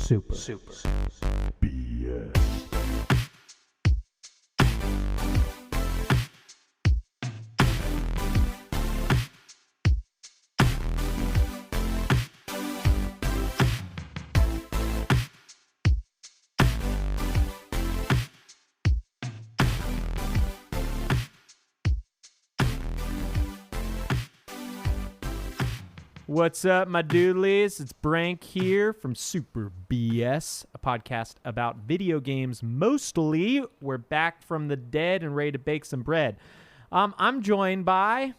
Super BS. What's up, my doodlies? It's Brank here from Super BS, a podcast about video games mostly. We're back from the dead and ready to bake some bread. I'm joined by...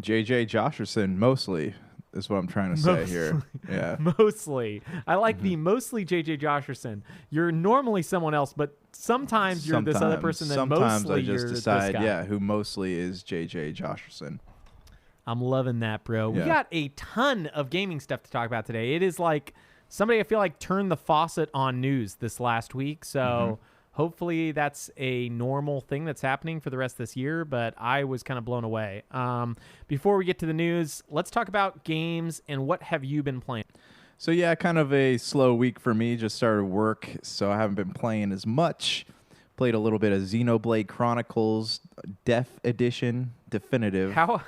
JJ Josherson, mostly, is what I'm trying to say here. Yeah. Mostly. I like the mostly JJ Josherson. You're normally someone else, but sometimes you're this other person that sometimes mostly I just you're decide, this guy. who mostly is JJ Josherson. I'm loving that, bro. Yeah. We got a ton of gaming stuff to talk about today. It is like somebody, I feel like, turned the faucet on news this last week. So hopefully that's a normal thing that's happening for the rest of this year. But I was kind of blown away. Before we get to the news, let's talk about games and what have you been playing? So, yeah, kind of a slow week for me. Just started work, so I haven't been playing as much. Played a little bit of Xenoblade Chronicles, Def Edition, Definitive. How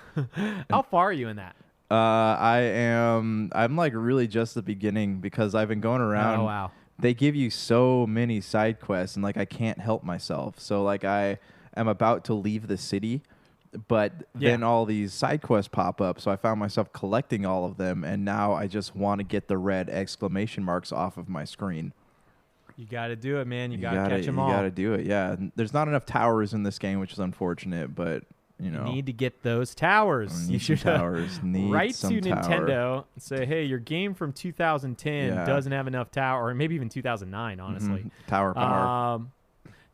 far are you in that? I'm like really just the beginning because I've been going around. Oh, wow. They give you so many side quests and like I can't help myself. So like I am about to leave the city, but then all these side quests pop up. So I found myself collecting all of them, and now I just want to get the red exclamation marks off of my screen. You got to do it, man. You got to catch them all. You got to do it, yeah. There's not enough towers in this game, which is unfortunate, but, you know. You need to get those towers. You should towers. Write to tower. Nintendo and say, hey, your game from 2010 doesn't have enough tower, or maybe even 2009, honestly. Tower power.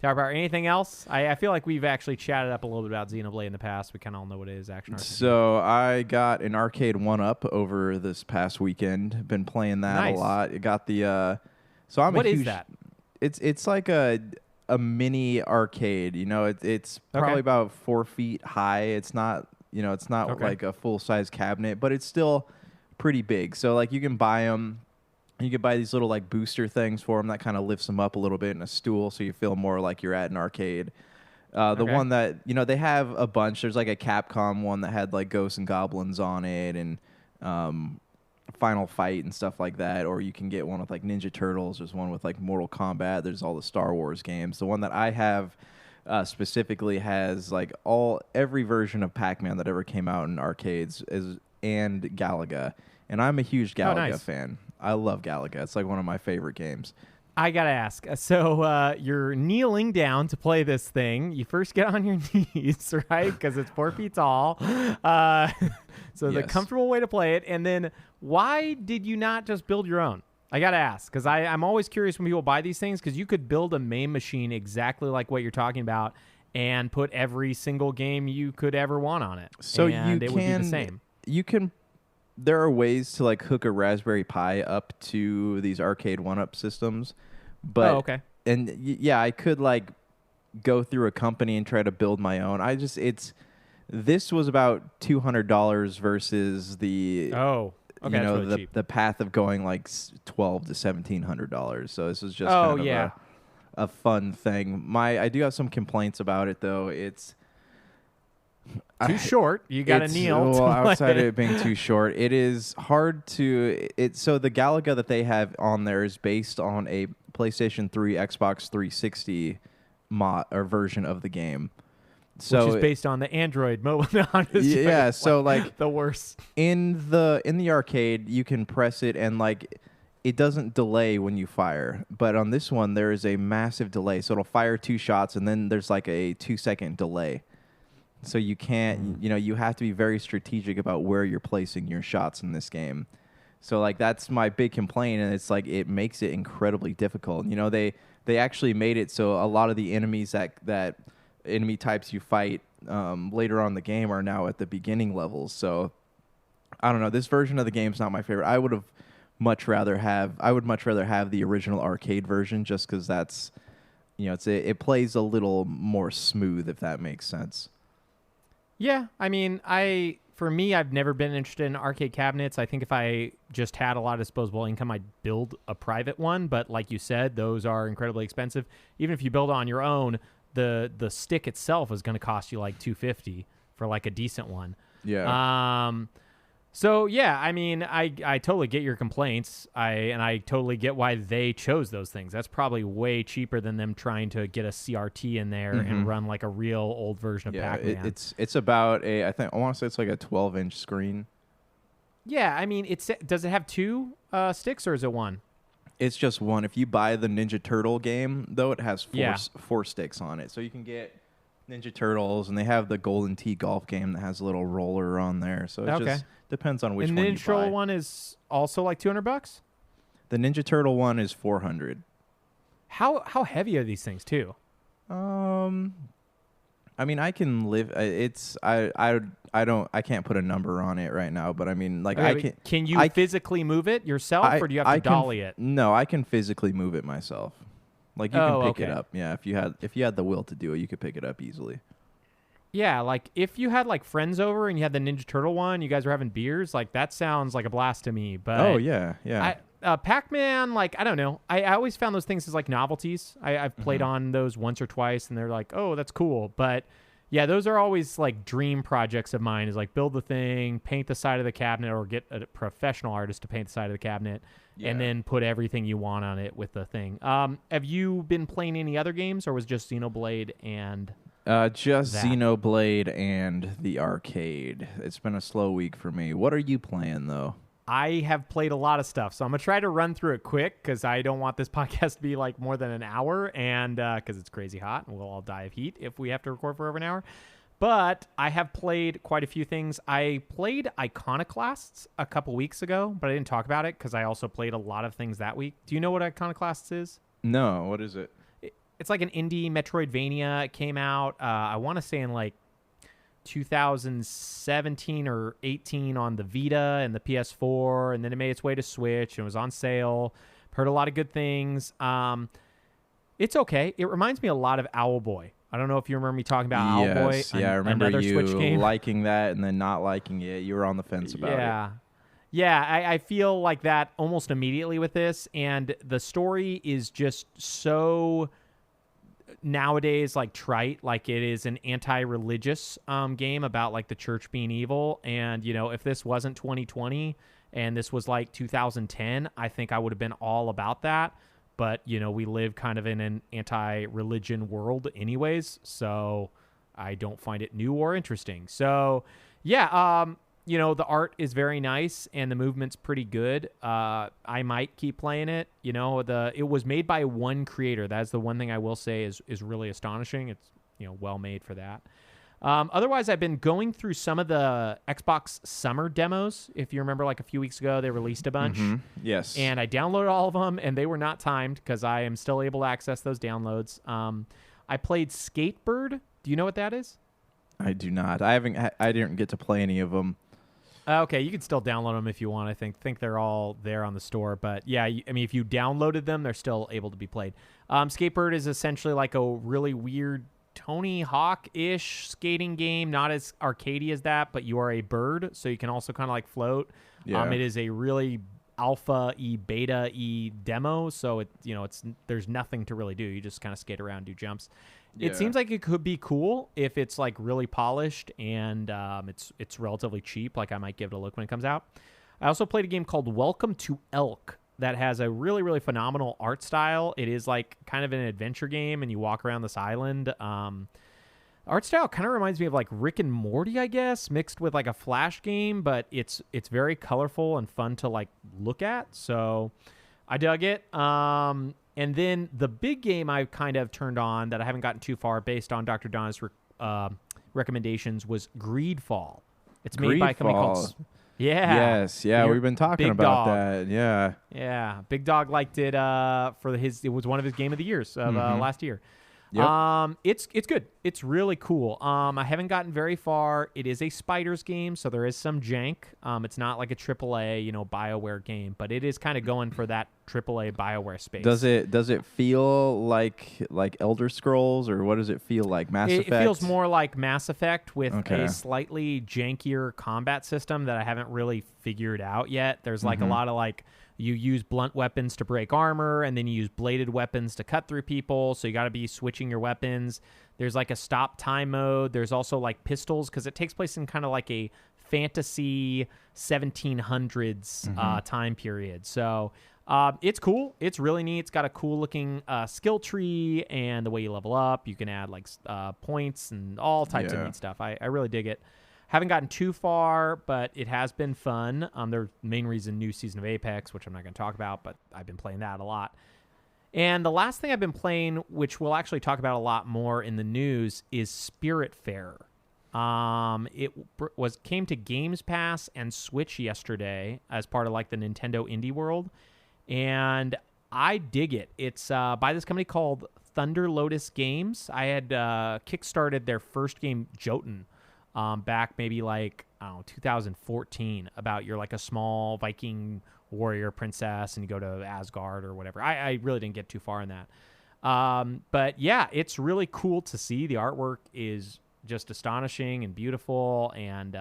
Tower power. Anything else? I feel like we've actually chatted up a little bit about Xenoblade in the past. We kind of all know what it is, action RPG. So I got an arcade 1-up over this past weekend. Been playing that a lot. It got the... So I'm what a huge, is that? It's like a mini arcade. You know, it's probably about 4 feet high. It's not like a full size cabinet, but it's still pretty big. So like you can buy them. You can buy these little like booster things for them that kind of lifts them up a little bit in a stool, so you feel more like you're at an arcade. The one that they have a bunch. There's like a Capcom one that had like Ghosts and Goblins on it, and Final Fight and stuff like that, or you can get one with like Ninja Turtles. There's one with like Mortal Kombat. There's all the Star Wars games. The one that I have specifically has like every version of Pac-Man that ever came out in arcades and Galaga, and I'm a huge Galaga fan. I love Galaga. It's like one of my favorite games. I gotta ask. So you're kneeling down to play this thing. You first get on your knees, right? Because it's 4 feet tall. So the comfortable way to play it. And then why did you not just build your own? I gotta ask, because I'm always curious when people buy these things, because you could build a main machine exactly like what you're talking about and put every single game you could ever want on it. So and it would be the same. You can. There are ways to like hook a Raspberry Pi up to these arcade 1-up systems, but and I could like go through a company and try to build my own. This was about $200 versus the really the path of going like $1,200 to $1,700. So this was just kind of a fun thing. I do have some complaints about it though. It's too short. You got to kneel. Well, outside of it being too short, it is hard to. So the Galaga that they have on there is based on a PlayStation 3, Xbox 360 mod or version of the game. So which is based on the Android mobile. So like the worst. In the arcade, you can press it and like it doesn't delay when you fire. But on this one, there is a massive delay. So it'll fire 2 shots and then there's like a 2-second delay. So you can't, you have to be very strategic about where you're placing your shots in this game. So like that's my big complaint, and it's like it makes it incredibly difficult. They actually made it so a lot of the enemies that enemy types you fight later on in the game are now at the beginning levels. So I don't know. This version of the game is not my favorite. I would much rather have the original arcade version, just because that's it plays a little more smooth, if that makes sense. Yeah, I mean, for me, I've never been interested in arcade cabinets. I think if I just had a lot of disposable income, I'd build a private one. But like you said, those are incredibly expensive. Even if you build on your own, the stick itself is going to cost you like $250 for like a decent one. Yeah. So yeah, I mean, I totally get your complaints. I totally get why they chose those things. That's probably way cheaper than them trying to get a CRT in there and run like a real old version of Pac-Man. It's about I want to say it's like a 12-inch screen. Yeah, I mean, does it have two sticks or is it one? It's just one. If you buy the Ninja Turtle game, though, it has four sticks on it, so you can get Ninja Turtles, and they have the Golden Tee golf game that has a little roller on there. So it just depends on which one you buy. And the Ninja Turtle one is also like $200? The Ninja Turtle one is $400. How heavy are these things too? I mean, I can live. I can't put a number on it right now, but I mean, like I can. Can you physically move it yourself, or do you have to dolly it? No, I can physically move it myself. Like you can pick it up. Yeah, if you had the will to do it, you could pick it up easily. Yeah, like if you had like friends over and you had the Ninja Turtle one, you guys were having beers, like that sounds like a blast to me. But yeah. Pac-Man, like I don't know. I always found those things as like novelties. I've played on those once or twice, and they're like, oh, that's cool. But yeah, those are always like dream projects of mine. Is like build the thing, paint the side of the cabinet, or get a professional artist to paint the side of the cabinet, and then put everything you want on it with the thing. Have you been playing any other games, or was it just Xenoblade and? Just that? Xenoblade and the arcade. It's been a slow week for me. What are you playing though? I have played a lot of stuff, so I'm going to try to run through it quick because I don't want this podcast to be like more than an hour, and because it's crazy hot and we'll all die of heat if we have to record for over an hour. But I have played quite a few things. I played Iconoclasts a couple weeks ago, but I didn't talk about it because I also played a lot of things that week. Do you know what Iconoclasts is? No, what is it? It's like an indie Metroidvania. It came out, I want to say in like 2017 or 18 on the Vita and the PS4, and then it made its way to Switch and was on sale. Heard a lot of good things. It's okay. It reminds me a lot of Owlboy. I don't know if you remember me talking about Owlboy. Yeah, I remember another you Switch game. liking that and then not liking it. You were on the fence about it. Yeah, I feel like that almost immediately with this, and the story is just so nowadays like trite. Like it is an anti-religious game about like the church being evil, and you know, if this wasn't 2020 and this was like 2010, I think I would have been all about that. But you know, we live kind of in an anti-religion world anyways, so I don't find it new or interesting. So yeah, you know, the art is very nice and the movement's pretty good. I might keep playing it. You know, it was made by one creator. That's the one thing I will say is really astonishing. It's, you know, well made for that. Otherwise, I've been going through some of the Xbox summer demos. If you remember, like a few weeks ago, they released a bunch. Yes. And I downloaded all of them, and they were not timed because I am still able to access those downloads. I played Skatebird. Do you know what that is? I do not. I didn't get to play any of them. Okay, you can still download them if you want. I think they're all there on the store. But yeah, I mean, if you downloaded them, they're still able to be played. Skatebird is essentially like a really weird Tony Hawk-ish skating game, not as arcadey as that, but you are a bird, so you can also kind of like float. Yeah. It is a really alpha-y, beta-y demo, so there's nothing to really do. You just kind of skate around, do jumps. Yeah. It seems like it could be cool if it's like really polished and it's relatively cheap. Like I might give it a look when it comes out. I also played a game called Welcome to Elk that has a really, really phenomenal art style. It is like kind of an adventure game, and you walk around this island. Art style kind of reminds me of like Rick and Morty, I guess, mixed with like a Flash game, but it's very colorful and fun to like look at. So I dug it. And then the big game I kind of turned on that I haven't gotten too far based on Dr. Donna's recommendations was Greedfall. It's made by a company called... Yeah. Yes. Yeah. We've been talking about that. Yeah. Yeah. Big Dog liked it it was one of his game of the years of last year. Yep. It's good. It's really cool. I haven't gotten very far. It is a spiders game, so there is some jank. It's not like a AAA, BioWare game, but it is kind of going for that AAA BioWare space. Does it feel like Elder Scrolls, or what does it feel like? Mass Effect? It feels more like Mass Effect with a slightly jankier combat system that I haven't really figured out yet. There's like a lot of like, you use blunt weapons to break armor, and then you use bladed weapons to cut through people, so you got to be switching your weapons. There's like a stop time mode. There's also like pistols, because it takes place in kind of like a fantasy 1700s time period. So it's cool. It's really neat. It's got a cool looking skill tree, and the way you level up, you can add like points and all types of neat stuff. I really dig it. Haven't gotten too far, but it has been fun. The main reason, new season of Apex, which I'm not going to talk about, but I've been playing that a lot. And the last thing I've been playing, which we'll actually talk about a lot more in the news, is Spiritfarer. It came to Games Pass and Switch yesterday as part of like the Nintendo Indie World, and I dig it. It's by this company called Thunder Lotus Games. I had kickstarted their first game, Jotun, back maybe like, I don't know, 2014, about you're like a small Viking warrior princess and you go to Asgard or whatever. I really didn't get too far in that. But yeah, it's really cool to see. The artwork is just astonishing and beautiful, and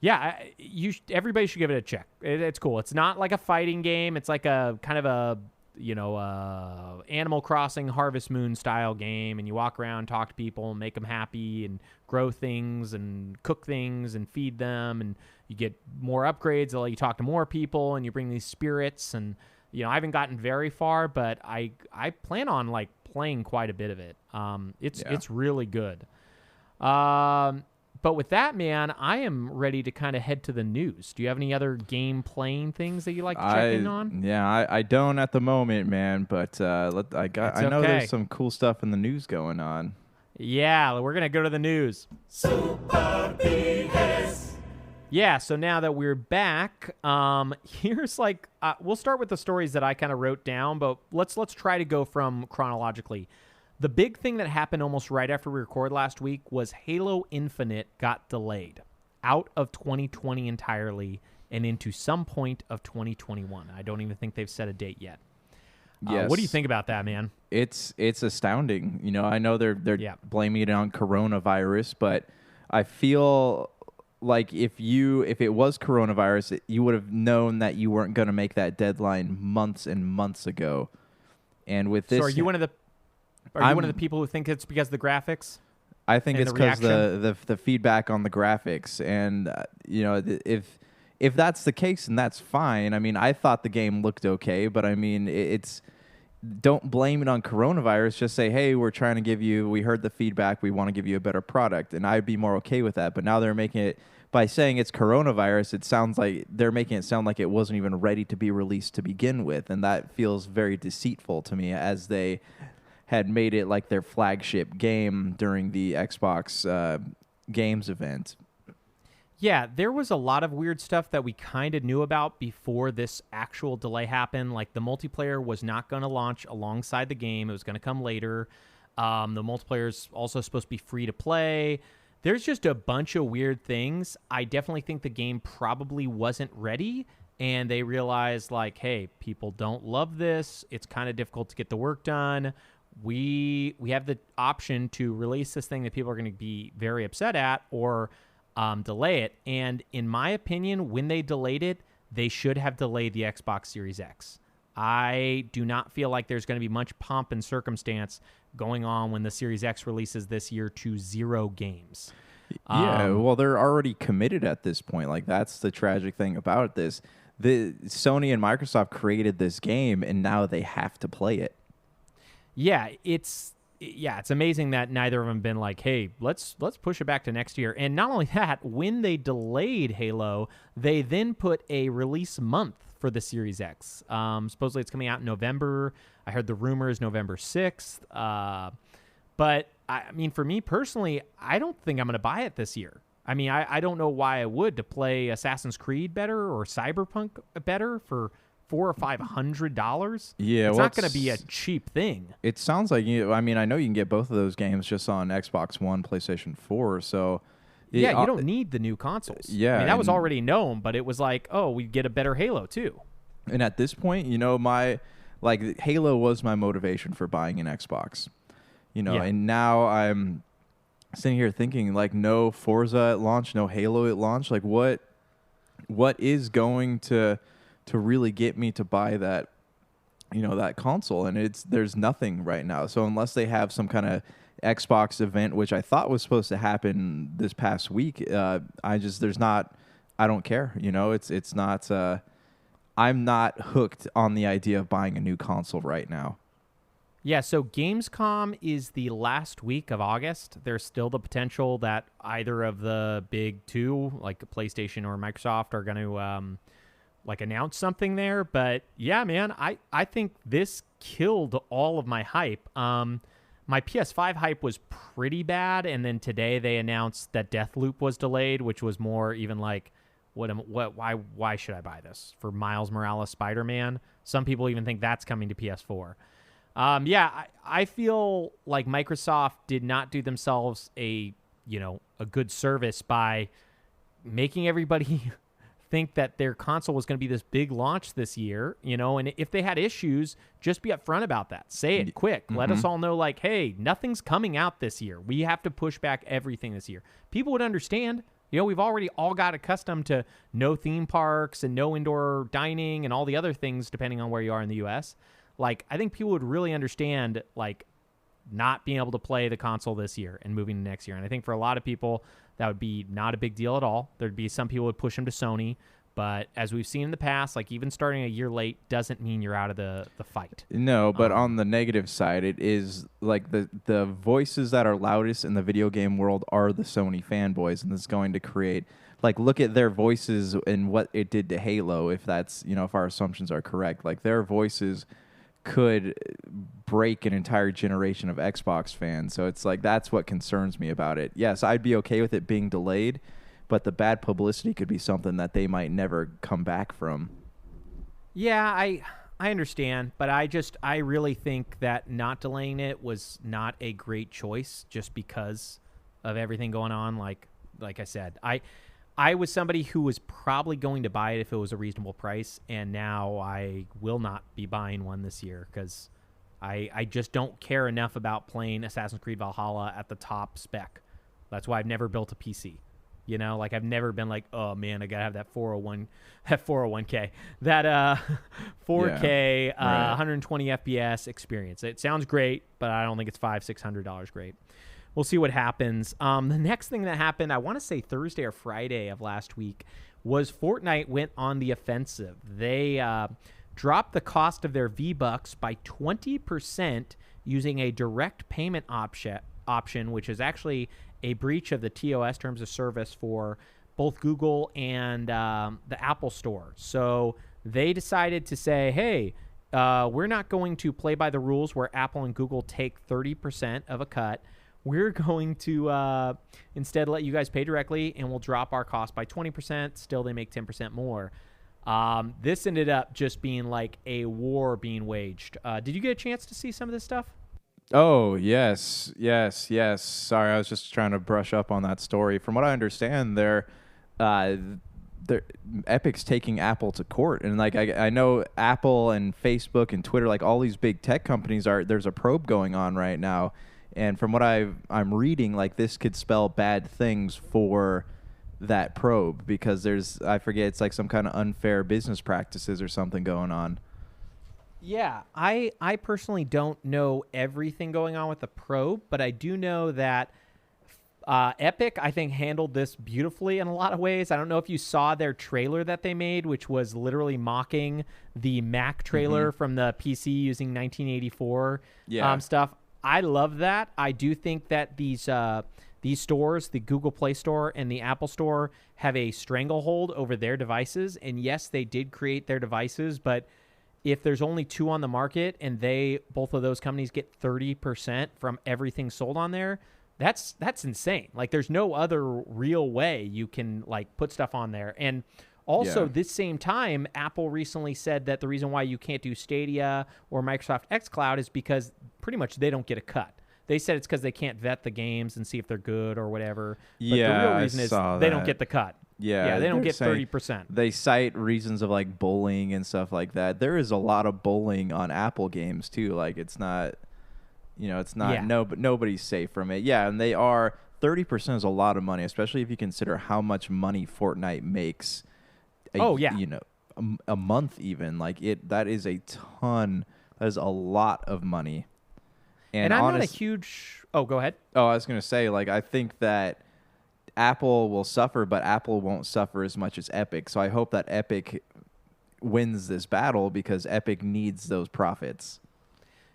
everybody should give it a check. It's cool. It's not like a fighting game. It's like a kind of a Animal Crossing Harvest Moon style game, and you walk around, talk to people, and make them happy, and grow things, and cook things, and feed them, and you get more upgrades. They'll let you talk to more people, and you bring these spirits, and I haven't gotten very far, but I plan on like playing quite a bit of it. It's really good. But with that, man, I am ready to kind of head to the news. Do you have any other game playing things that you like to check in on? Yeah, I don't at the moment, man. But I know there's some cool stuff in the news going on. Yeah, we're gonna go to the news. Super BS. Yeah, so now that we're back, here's like we'll start with the stories that I kind of wrote down, but let's try to go from chronologically. The big thing that happened almost right after we recorded last week was Halo Infinite got delayed out of 2020 entirely and into some point of 2021. I don't even think they've set a date yet. Yes. What do you think about that, man? It's astounding. I know they're blaming it on coronavirus, but I feel like if it was coronavirus, you would have known that you weren't going to make that deadline months and months ago. And with this, so are you one of the people who think it's because of the graphics? I think it's because the feedback on the graphics, and if that's the case, then that's fine. I mean, I thought the game looked okay, but I mean, don't blame it on coronavirus. Just say, hey, we heard the feedback, we want to give you a better product, and I'd be more okay with that. But now they're making it, by saying it's coronavirus, it sounds like they're making it sound like it wasn't even ready to be released to begin with, and that feels very deceitful to me, as they had made it like their flagship game during the Xbox Games event. Yeah, there was a lot of weird stuff that we kind of knew about before this actual delay happened. Like, the multiplayer was not going to launch alongside the game. It was going to come later. The multiplayer is also supposed to be free to play. There's just a bunch of weird things. I definitely think the game probably wasn't ready, and they realized, like, hey, people don't love this. It's kind of difficult to get the work done. We have the option to release this thing that people are going to be very upset at, or delay it. And in my opinion, when they delayed it, they should have delayed the Xbox Series X. I do not feel like there's going to be much pomp and circumstance going on when the Series X releases this year to 0 games. Yeah, well, they're already committed at this point. Like, that's the tragic thing about this. The Sony and Microsoft created this game, and now they have to play it. Yeah, it's amazing that neither of them been like, hey, let's push it back to next year. And not only that, when they delayed Halo, they then put a release month for the Series X. Supposedly it's coming out in November. I heard the rumor is November 6th. But, I mean, for me personally, I don't think I'm going to buy it this year. I mean, I don't know why I would, to play Assassin's Creed better or Cyberpunk better for $400 or $500. Yeah, it's not going to be a cheap thing. It sounds like I know you can get both of those games just on Xbox One, PlayStation 4. So yeah, you don't need the new consoles. Yeah, I mean, that was already known, but it was like, oh, we get a better Halo too. And at this point, Halo was my motivation for buying an Xbox. And now I'm sitting here thinking, like, no Forza at launch, no Halo at launch. Like, what is going to really get me to buy that, that console? And there's nothing right now. So unless they have some kind of Xbox event, which I thought was supposed to happen this past week, I don't care. It's not. I'm not hooked on the idea of buying a new console right now. Yeah, so Gamescom is the last week of August. There's still the potential that either of the big two, like PlayStation or Microsoft, are going to announce something there. But yeah, man, I think this killed all of my hype. My PS5 hype was pretty bad, and then today they announced that Deathloop was delayed, which was more even like, why should I buy this for Miles Morales Spider-Man? Some people even think that's coming to PS4. I feel like Microsoft did not do themselves a good service by making everybody think that their console was going to be this big launch this year, and if they had issues, just be upfront about that. Say it quick. Mm-hmm. Let us all know, like, hey, nothing's coming out this year. We have to push back everything this year. People would understand. We've already all got accustomed to no theme parks and no indoor dining and all the other things depending on where you are in the U.S. Like, I think people would really understand, like, not being able to play the console this year and moving to next year. And I think for a lot of people, that would be not a big deal at all. There'd be some people would push them to Sony. But as we've seen in the past, like, even starting a year late doesn't mean you're out of the fight. No, but on the negative side, it is like the voices that are loudest in the video game world are the Sony fanboys, and it's going to create, like, look at their voices and what it did to Halo. If that's, if our assumptions are correct, like, their voices could break an entire generation of Xbox fans. So it's like, that's what concerns me about it. Yes, I'd be okay with it being delayed, but the bad publicity could be something that they might never come back from. Yeah, I understand, but I really think that not delaying it was not a great choice just because of everything going on. Like I said, I was somebody who was probably going to buy it if it was a reasonable price, and now I will not be buying one this year because I just don't care enough about playing Assassin's Creed Valhalla at the top spec. That's why I've never built a PC. Like, I've never been like, oh man, I gotta have that 401k, that 4K, yeah, right. 120 FPS experience. It sounds great, but I don't think it's $500-$600 great. We'll see what happens. The next thing that happened, I want to say Thursday or Friday of last week, was Fortnite went on the offensive. They dropped the cost of their V-Bucks by 20% using a direct payment option, which is actually a breach of the TOS, terms of service, for both Google and the Apple Store. So they decided to say, hey, we're not going to play by the rules where Apple and Google take 30% of a cut. We're going to instead let you guys pay directly, and we'll drop our cost by 20%. Still, they make 10% more. This ended up just being like a war being waged. Did you get a chance to see some of this stuff? Oh, yes. Sorry, I was just trying to brush up on that story. From what I understand, they're Epic's taking Apple to court. And, like, I know Apple and Facebook and Twitter, like, all these big tech companies, there's a probe going on right now. And from what I'm reading, like, this could spell bad things for that probe because I forget, it's like some kind of unfair business practices or something going on. Yeah, I personally don't know everything going on with the probe, but I do know that Epic, I think, handled this beautifully in a lot of ways. I don't know if you saw their trailer that they made, which was literally mocking the Mac trailer from the PC using 1984 stuff. I love that. I do think that these stores, the Google Play Store and the Apple Store, have a stranglehold over their devices. And yes, they did create their devices, but if there's only two on the market and both of those companies get 30% from everything sold on there, that's insane. Like, there's no other real way you can, like, put stuff on there. And Also, this same time, Apple recently said that the reason why you can't do Stadia or Microsoft xCloud is because pretty much they don't get a cut. They said it's because they can't vet the games and see if they're good or whatever. But the real reason is they don't get the cut. Yeah, they don't get 30%. They cite reasons of like bullying and stuff like that. There is a lot of bullying on Apple games too. Like it's not, but nobody's safe from it. Yeah, and they are 30% is a lot of money, especially if you consider how much money Fortnite makes. A month even. Like that is a ton. That is a lot of money. And I'm not a huge. Oh, go ahead. Oh, I was gonna say, like, I think that Apple will suffer, but Apple won't suffer as much as Epic. So I hope that Epic wins this battle because Epic needs those profits.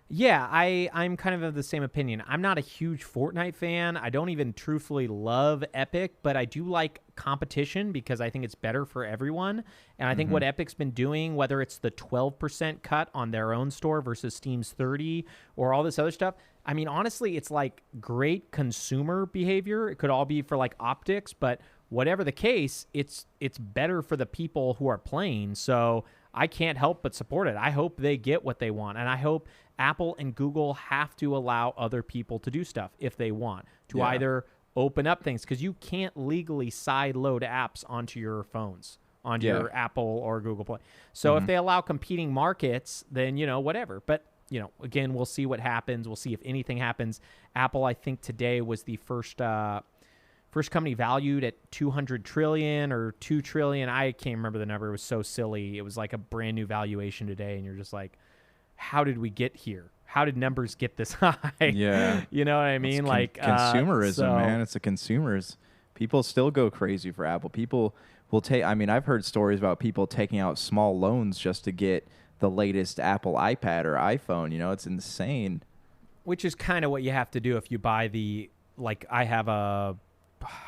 Yeah, I'm kind of the same opinion. I'm not a huge Fortnite fan. I don't even truthfully love Epic, but I do like competition because I think it's better for everyone. And I think what Epic's been doing, whether it's the 12% cut on their own store versus Steam's 30% or all this other stuff, I mean, honestly, it's like great consumer behavior. It could all be for like optics, but whatever the case, it's better for the people who are playing. So I can't help but support it. I hope they get what they want, and I hope Apple and Google have to allow other people to do stuff if they want to either open up things, because you can't legally side-load apps onto your phones, onto your Apple or Google Play. So if they allow competing markets, then, whatever. But, again, we'll see what happens. We'll see if anything happens. Apple, I think today was the first company valued at 200 trillion or 2 trillion. I can't remember the number. It was so silly. It was like a brand new valuation today, and you're just like, how did we get here? How did numbers get this high? Yeah. You know what I mean? It's like consumerism, man. It's the consumers. People still go crazy for Apple. People will take, I've heard stories about people taking out small loans just to get the latest Apple iPad or iPhone. It's insane. Which is kind of what you have to do if you buy I have I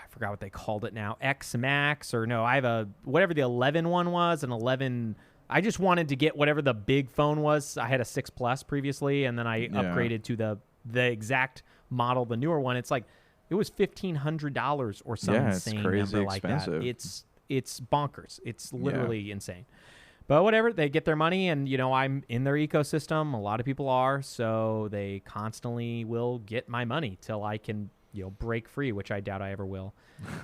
forgot what they called it now, X Max, or no, I have whatever the 11 one was, an 11. I just wanted to get whatever the big phone was. I had a 6 Plus previously, and then I upgraded to the exact model, the newer one. It's like it was $1,500 or some insane number like expensive. that. It's bonkers. It's literally insane. But whatever, they get their money, and I'm in their ecosystem. A lot of people are, so they constantly will get my money till I can break free, which I doubt I ever will.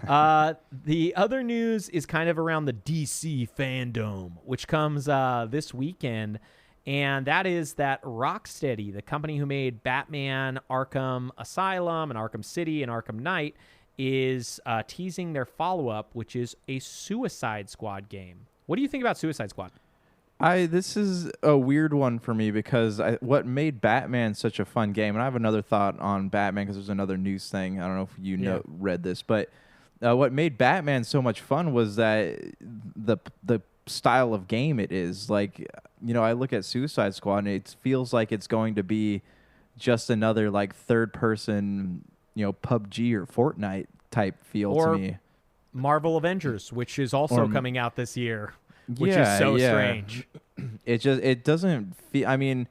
The other news is kind of around the DC fandom, which comes this weekend, and that is that Rocksteady, the company who made Batman, Arkham Asylum, and Arkham City, and Arkham Knight, is teasing their follow-up, which is a Suicide Squad game. What do you think about Suicide Squad? This is a weird one for me because what made Batman such a fun game, and I have another thought on Batman because there's another news thing. I don't know if you read this, but what made Batman so much fun was that the style of game it is. Like, I look at Suicide Squad and it feels like it's going to be just another like third person, PUBG or Fortnite type feel to me. Marvel Avengers, which is also coming out this year, which is so strange. It doesn't feel.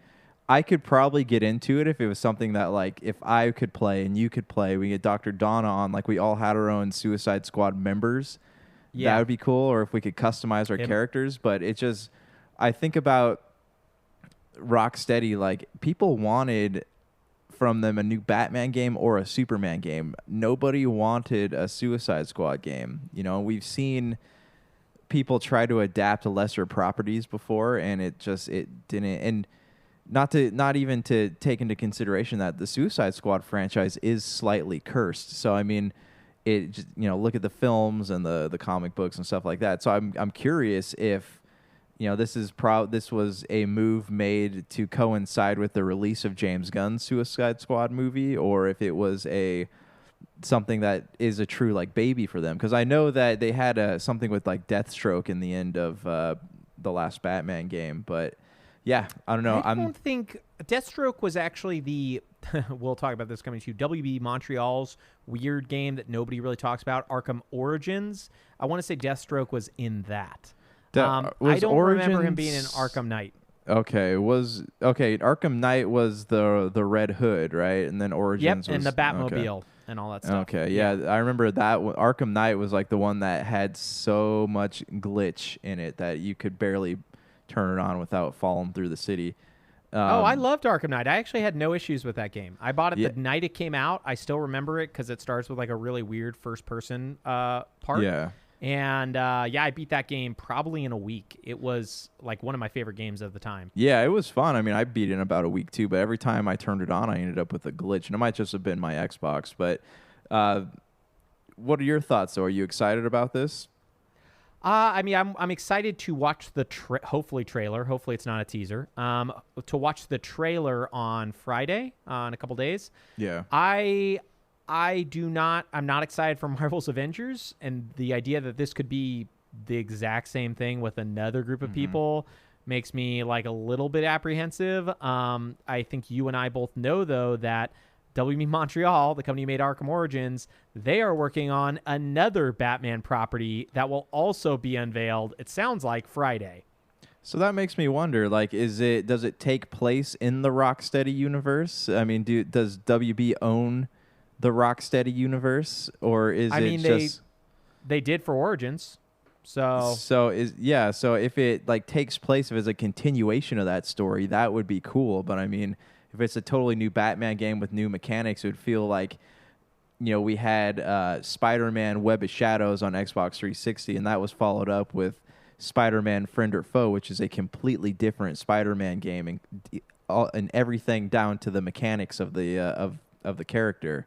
I could probably get into it if it was something that, like, if I could play and you could play, we get Dr. Donna on, like we all had our own Suicide Squad members. Yeah, that would be cool. Or if we could customize our characters. But I think about Rocksteady, like people wanted from them a new Batman game or a Superman game. Nobody wanted a Suicide Squad game. We've seen people try to adapt to lesser properties before, and it didn't. And not even to take into consideration that the Suicide Squad franchise is slightly cursed. So look at the films and the comic books and stuff like that. So I'm curious if this was a move made to coincide with the release of James Gunn's Suicide Squad movie, or if it was something that is a true like baby for them. Because I know that they had something with like Deathstroke in the end of the last Batman game, but yeah, I don't know. I don't think Deathstroke was actually we'll talk about this coming to WB Montreal's weird game that nobody really talks about, Arkham Origins. I want to say Deathstroke was in that. I don't remember him being in Arkham Knight. Okay, Arkham Knight was the Red Hood, right? And then Origins was... and the Batmobile. and all that stuff. Okay, yeah. I remember that Arkham Knight was like the one that had so much glitch in it that you could barely turn it on without falling through the city. I loved Arkham Knight. I actually had no issues with that game. I bought it the night it came out. I still remember it because it starts with like a really weird first-person part. Yeah. And I beat that game probably in a week. It was like one of my favorite games of the time. Yeah, it was fun. I mean, I beat it in about a week too, but every time I turned it on, I ended up with a glitch. And it might just have been my Xbox. But what are your thoughts, though? Are you excited about this? I mean, I'm excited to watch the hopefully trailer. Hopefully it's not a teaser. To watch the trailer on Friday in a couple days. Yeah. I'm not excited for Marvel's Avengers, and the idea that this could be the exact same thing with another group of people makes me like a little bit apprehensive. I think you and I both know, though, that WB Montreal, the company who made Arkham Origins, they are working on another Batman property that will also be unveiled, it sounds like, Friday. So that makes me wonder, like, does it take place in the Rocksteady universe? I mean, does WB own the Rocksteady universe, or is they did for Origins. So if it like takes place, if it's a continuation of that story, that would be cool. But I mean, if it's a totally new Batman game with new mechanics, it would feel like, we had Spider-Man Web of Shadows on Xbox 360, and that was followed up with Spider-Man Friend or Foe, which is a completely different Spider-Man game, and everything down to the mechanics of the character.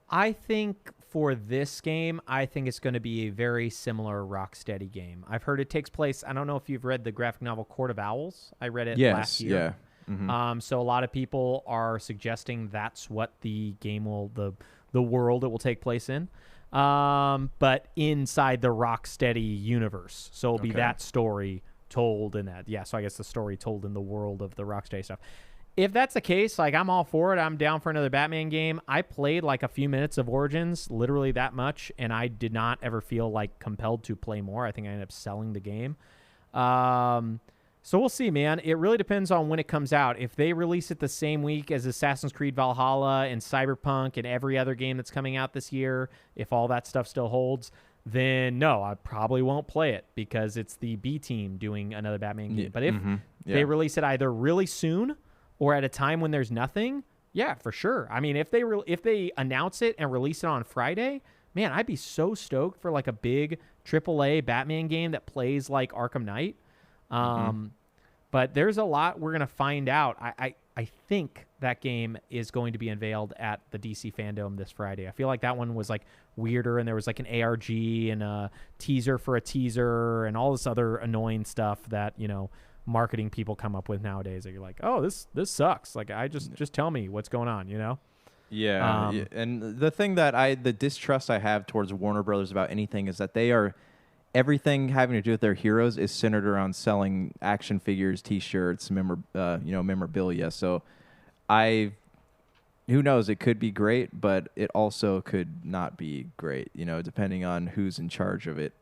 I think for this game, I think it's going to be a very similar Rocksteady game. I've heard it takes place. I don't know if you've read the graphic novel Court of Owls. I read it last year. Yeah. Mm-hmm. So a lot of people are suggesting that's what the game the world it will take place in, but inside the Rocksteady universe. So it'll be that story told in that. Yeah, so I guess the story told in the world of the Rocksteady stuff. If that's the case, like, I'm all for it. I'm down for another Batman game. I played like a few minutes of Origins, literally that much, and I did not ever feel like compelled to play more. I think I ended up selling the game. So we'll see, man. It really depends on when it comes out. If they release it the same week as Assassin's Creed Valhalla and Cyberpunk and every other game that's coming out this year, if all that stuff still holds, then no, I probably won't play it because it's the B team doing another Batman game. But if they release it either really soon or at a time when there's nothing, yeah, for sure. I mean, if they announce it and release it on Friday, man, I'd be so stoked for like a big AAA Batman game that plays like Arkham Knight. But there's a lot we're going to find out. I think that game is going to be unveiled at the DC Fandom this Friday. I feel like that one was like weirder, and there was like an ARG and a teaser for a teaser and all this other annoying stuff that, marketing people come up with nowadays that you're like, oh, this sucks. Like, just tell me what's going on, Yeah. And the thing the distrust I have towards Warner Brothers about anything is that everything having to do with their heroes is centered around selling action figures, T-shirts, memorabilia. So who knows? It could be great, but it also could not be great, depending on who's in charge of it.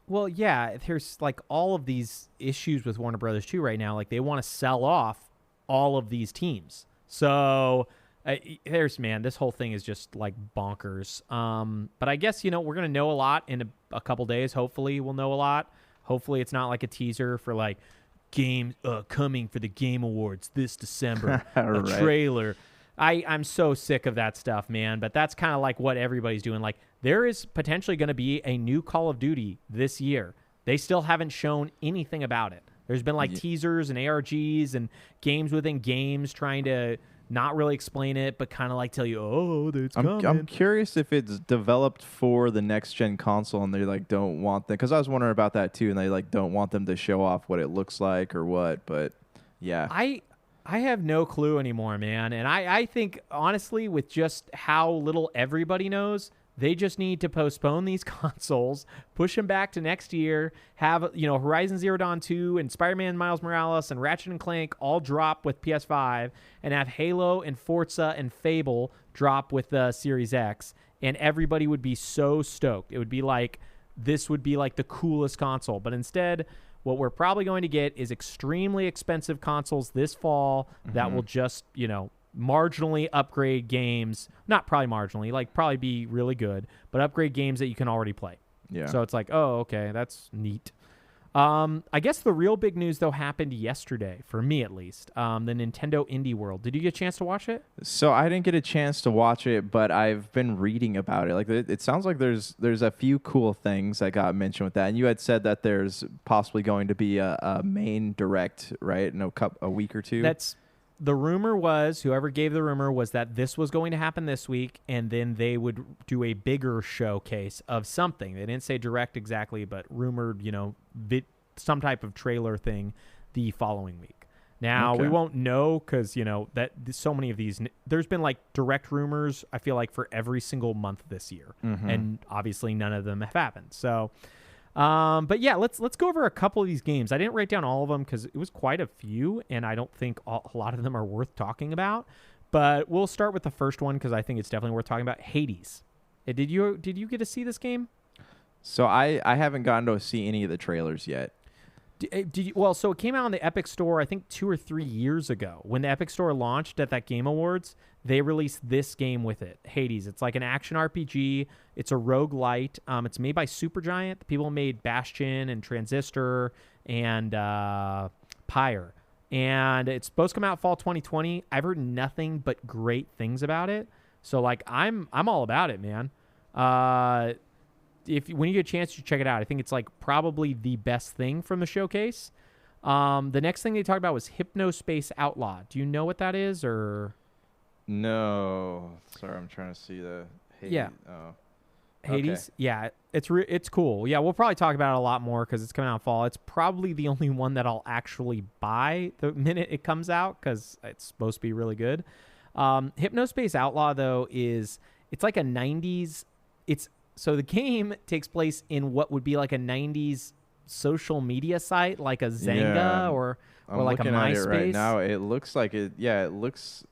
Well, yeah, there's like all of these issues with Warner Brothers too right now. Like, they want to sell off all of these teams. So this whole thing is just like bonkers. But I guess, we're going to know a lot in a couple days. Hopefully we'll know a lot. Hopefully it's not like a teaser for like game coming for the Game Awards this December, a trailer. I'm so sick of that stuff, man. But that's kind of like what everybody's doing. Like, there is potentially going to be a new Call of Duty this year. They still haven't shown anything about it. There's been like teasers and ARGs and games within games trying to not really explain it, but kind of like tell you, oh, it's coming. I'm curious if it's developed for the next gen console and they like don't want them, because I was wondering about that too, and they like don't want them to show off what it looks like or what. But yeah, I have no clue anymore, man. And I think honestly, with just how little everybody knows, they just need to postpone these consoles, push them back to next year, have, Horizon Zero Dawn 2 and Spider-Man Miles Morales and Ratchet & Clank all drop with PS5, and have Halo and Forza and Fable drop with the Series X, and everybody would be so stoked. It would be like, this would be like the coolest console. But instead, what we're probably going to get is extremely expensive consoles this fall that will just, marginally upgrade games. Not probably marginally, like probably be really good, but upgrade games that you can already play. Yeah. So it's like, oh, okay, that's neat. I guess the real big news, though, happened yesterday, for me at least. The Nintendo Indie World. Did you get a chance to watch it? So I didn't get a chance to watch it, but I've been reading about it. Like it sounds like there's a few cool things that got mentioned with that. And you had said that there's possibly going to be a main direct, right? In a week or two. The rumor was, whoever gave the rumor was that this was going to happen this week, and then they would do a bigger showcase of something. They didn't say direct exactly, but rumored, some type of trailer thing the following week. Now, we won't know because, that so many of these, there's been like direct rumors, I feel like, for every single month this year. Mm-hmm. And obviously none of them have happened. So, but yeah, let's go over a couple of these games. I didn't write down all of them because it was quite a few, and I don't think a lot of them are worth talking about. But we'll start with the first one because I think it's definitely worth talking about. Hades. Did you get to see this game? So I haven't gotten to see any of the trailers yet. So it came out on the Epic Store, I think 2 or 3 years ago. When the Epic Store launched at that Game Awards, they released this game with it, Hades. It's like an action RPG. It's a roguelite. It's made by Supergiant. The people made Bastion and Transistor and Pyre. And it's supposed to come out fall 2020. I've heard nothing but great things about it. So like I'm all about it, man. When you get a chance, you check it out. I think it's like probably the best thing from the showcase. The next thing they talked about was Hypnospace Outlaw. Do you know what that is, or? No. Sorry, I'm trying to see the Hades. Yeah. Oh. Hades. Okay. Yeah, it's cool. Yeah, we'll probably talk about it a lot more because it's coming out in fall. It's probably the only one that I'll actually buy the minute it comes out because it's supposed to be really good. Hypnospace Outlaw though it's like a 90s. So the game takes place in what would be like a 90s social media site, like a Zynga or like a MySpace. At it right now. It looks like it. Yeah, it looks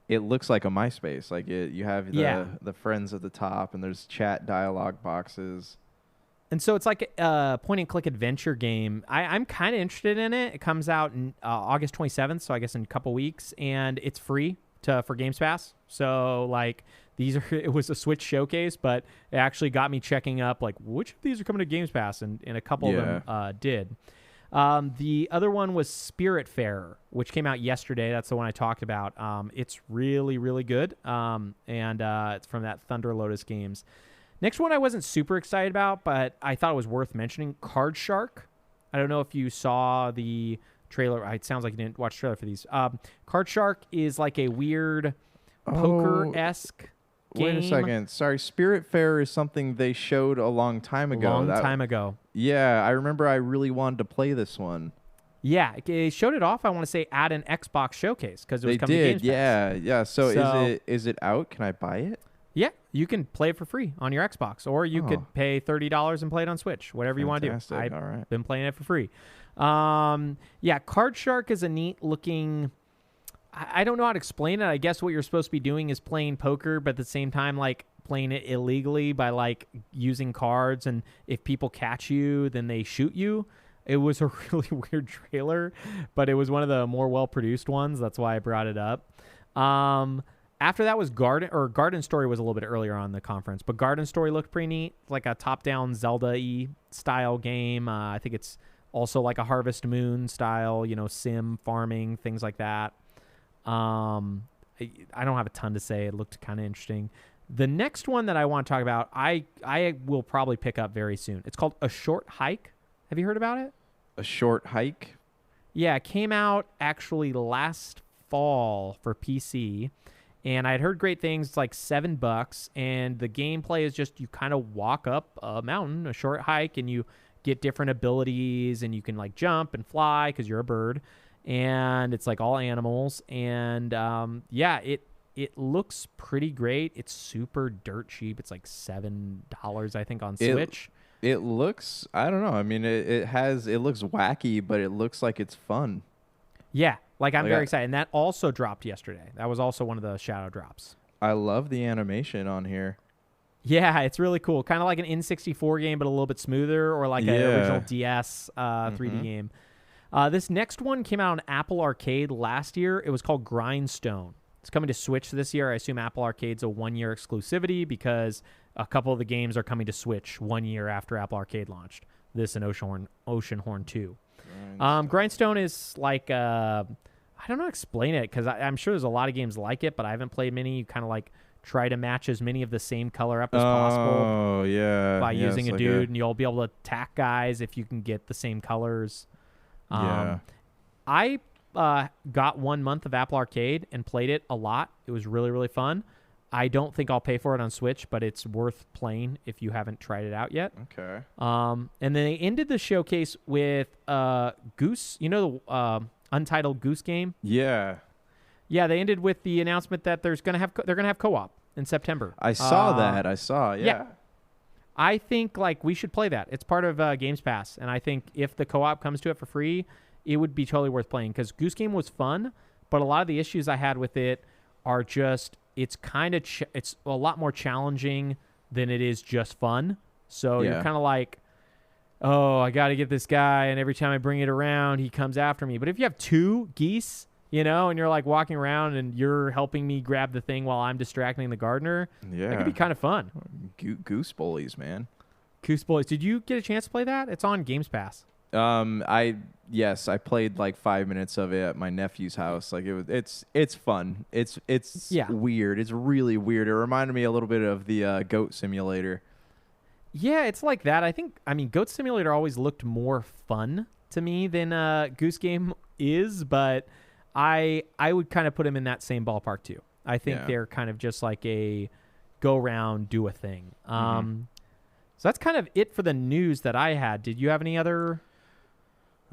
like a MySpace. Like you have the friends at the top, and there's chat dialogue boxes. And so it's like a point-and-click adventure game. I'm kind of interested in it. It comes out in August 27th, so I guess in a couple weeks, and it's free for Games Pass. So like. It was a Switch showcase, but it actually got me checking up, like, which of these are coming to Games Pass, and a couple of them did. The other one was Spiritfarer, which came out yesterday. That's the one I talked about. It's really, really good, and it's from that Thunder Lotus Games. Next one I wasn't super excited about, but I thought it was worth mentioning, Card Shark. I don't know if you saw the trailer. It sounds like you didn't watch the trailer for these. Card Shark is like a weird poker-esque game. Wait a second. Sorry, Spiritfarer is something they showed a long time ago. Time ago. Yeah, I remember I really wanted to play this one. Yeah, they showed it off, I want to say, at an Xbox showcase because it was coming to Games Pass. Yeah. So is it out? Can I buy it? Yeah, you can play it for free on your Xbox, or you could pay $30 and play it on Switch, whatever you want to do. I've been playing it for free. Yeah, Card Shark is a neat looking... I don't know how to explain it. I guess what you're supposed to be doing is playing poker, but at the same time, like, playing it illegally by, like, using cards, and if people catch you, then they shoot you. It was a really weird trailer, but it was one of the more well-produced ones. That's why I brought it up. After that was Garden Story was a little bit earlier on in the conference, but Garden Story looked pretty neat, like a top-down Zelda-y style game. I think it's also like a Harvest Moon style, sim farming, things like that. I don't have a ton to say. It looked kind of interesting. The next one that I want to talk about, I will probably pick up very soon. It's called A Short Hike. Have you heard about it? A Short Hike? Yeah, it came out actually last fall for PC, and I had heard great things. It's like $7, and the gameplay is just you kind of walk up a mountain, a short hike, and you get different abilities, and you can like jump and fly because you're a bird. And it's like all animals, and it looks pretty great. It's super dirt cheap. It's like $7, I think, on Switch. It looks, I don't know. I mean, it looks wacky, but it looks like it's fun. Yeah, like I'm very excited. And that also dropped yesterday. That was also one of the shadow drops. I love the animation on here. Yeah, it's really cool. Kind of like an N64 game, but a little bit smoother, or like an original DS 3D game. This next one came out on Apple Arcade last year. It was called Grindstone. It's coming to Switch this year. I assume Apple Arcade's a 1-year exclusivity because a couple of the games are coming to Switch 1 year after Apple Arcade launched. This and Oceanhorn 2. Grindstone is like, I don't know how to explain it because I'm sure there's a lot of games like it, but I haven't played many. You kind of like try to match as many of the same color up as possible. Oh, yeah. By using a dude, and you'll be able to attack guys if you can get the same colors. I got 1 month of Apple Arcade and played it a lot. It was really, really fun. I don't think I'll pay for it on Switch, but it's worth playing if you haven't tried it out yet. Okay. And then they ended the showcase with Goose. You know the Untitled Goose game? Yeah. Yeah, they ended with the announcement that they're gonna have co-op in September. I saw that. Yeah. I think like we should play that. It's part of Games Pass, and I think if the co-op comes to it for free, it would be totally worth playing because Goose Game was fun, but a lot of the issues I had with it are just it's it's a lot more challenging than it is just fun. So you're kind of like, oh, I got to get this guy, and every time I bring it around, he comes after me. But if you have 2 geese, and you're like walking around and you're helping me grab the thing while I'm distracting the gardener, that could be kind of fun. Goose bullies, man. Goose bullies. Did you get a chance to play that? It's on Games Pass. I played like 5 minutes of it at my nephew's house. Like it's fun. It's weird. It's really weird. It reminded me a little bit of the Goat Simulator. Yeah, it's like that. I mean, Goat Simulator always looked more fun to me than Goose Game is, but I would kind of put them in that same ballpark too. I think they're kind of just like a go around, do a thing. So that's kind of it for the news that I had. Did you have any other